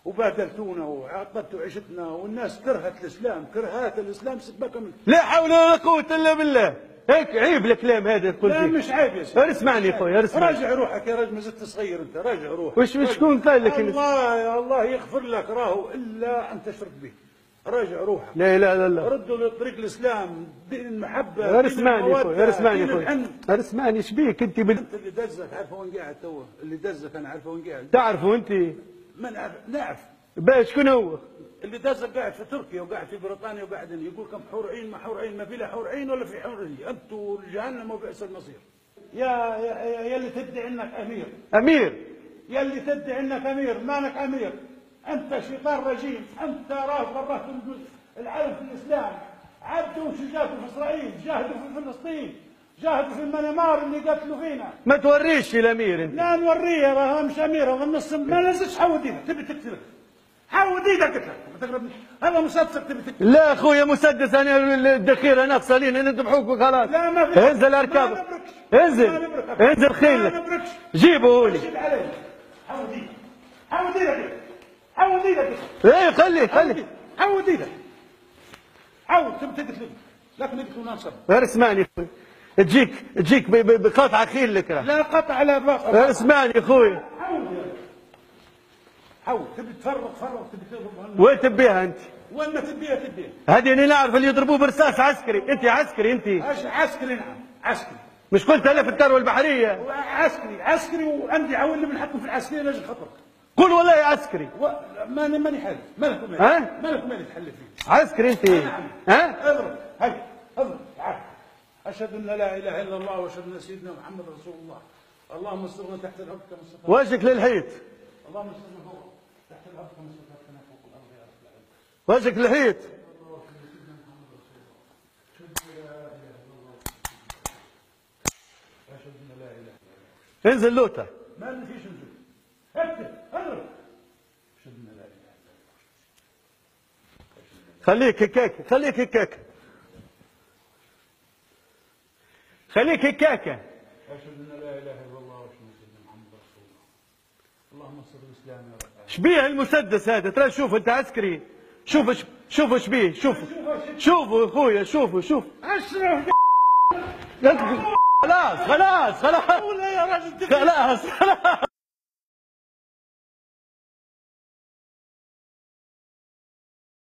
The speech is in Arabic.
وبهدلتونا وعطلتوا عيشتنا، والناس كرهت الاسلام، كرهات الاسلام سبكه من. لا حول ولا قوة الا بالله. هيك عيب الكلام هذا تقول لا فيه. مش عيب يا سيدي. اسمعني خويا اسمعني. راجع روحك يا رجل، ما زلت صغير انت، راجع روحك. وش شكون قال لك؟ الله يا الله يغفر لك، راهو الا ان تشرك به. راجع روحك. لا اله الا الله. ردوا لطريق الاسلام، دين المحبه. اسمعني خويا اسمعني خويا اسمعني. ايش بيك انت انت اللي دزك عارفه وين قاعد تو، اللي دزك انا عارفه وين قاعد. تعرفه انت؟ ما نعرف. باش شكون هو؟ اللي دزك قاعد في تركيا وقاعد في بريطانيا وقاعد يقول لكم حور عين، ما حور عين، ما في لا حور عين ولا في حور عين، انتوا جهنم وبئس المصير. يا اللي تدعي انك امير. امير؟ يا اللي تدعي انك امير، مانك امير. انت شيطان رجيم، انت غرهت العالم في الاسلام. عبدوا وش جاهدوا في اسرائيل، جاهدوا في فلسطين، جاهدوا في المنامار اللي قتلوا فينا. ما توريش الامير انت. لا نوريه، راه مش امير، هذا النص ما لازمش. حود ايدك، تبي تقتلك حود ايدك قلت لك. هذا مسدسك تبي تقتلك. لا اخويا مسدس، انا الذخيره ناقصه لينا نذبحوك وخلاص. لا ما في. انزل اركب، انزل خيلك جيبه لي. حود ايدك، حود ايدك، حود ايدك. ايه خليه حود ايدك، حود تبي تقتلك لكن يقتلوا ناصر. اسمعني تجيك بقطعه خيلك. لا قطع لا باقي. اسمعني اخوي. حود تبي تفرغ تبي تضرب. وين تبيها انت؟ وين ما تبيها. هذه انا نعرف اللي يضربوه برصاص عسكري. انت عسكري انت؟ عسكري نعم عسكري. مش قلت انا في الثروه البحريه؟ عسكري وعندي عويل اللي بنحطهم في العسكريه لاجل خطرك. قول والله عسكري. ماني حالف. مالك مالي تحلف فيه. عسكري انت؟ ها؟ اضرب هيا اضرب. تعال. اشهد ان لا اله الا الله واشهد ان سيدنا محمد رسول الله. اللهم استرنا تحت الارض كما استرنا. وجهك للحيط. اللهم استرنا فوق تحت الارض كما استرنا فوق الارض يا رب العالمين. وجهك للحيط. انزل لوطه. ما فيش نزول. اكتب اضرب. اشهد ان لا اله الا الله. خليك هكاك. خليك هكاك. اشهد ان لا اله الا الله واشهد ان سيدنا محمد رسول الله. اللهم انصر الاسلام يا رب. شبيه المسدس هذا؟ ترى شوف انت عسكري. شوف ايش بيه. شوفوا اخويا شوف. اشرف. خلاص ولا يا راجل خلاص